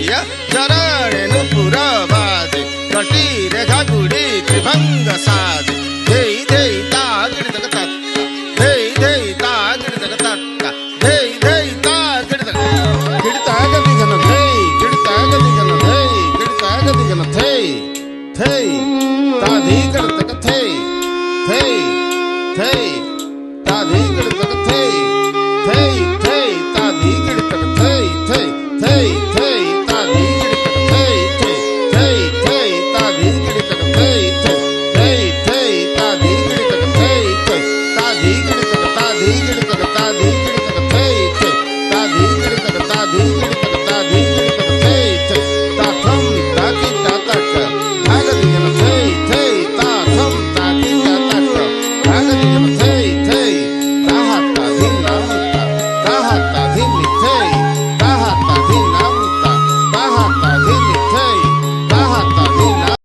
ಧೈಯ ಶರಣೆನು ಪುರವಾದೆ ಕಟಿ ರೇಖಾ ಗುಡಿ ತ್ರಿಭಂಗ ಸಾಧಿ ಧೈ ಧೈ ತಾ ಗಿಡದಗ ತತ್ತ ಧೈ ಧೈ ತಾ ಗಿಡದಗ ತತ್ತ ಧೈ ಧೈ ತಾ ಗಿಡದಗ ಗಿಡತಾಗದಿಗನ ಧೈ ಗಿಡತಾಗದಿಗನ ಧೈ ಗಿಡತಾಗದಿಗನ ಥೈ ಥೈ ತಾ ಧೀ ಗಿಡದಗ ಥೈ ಥೈ ಥೈ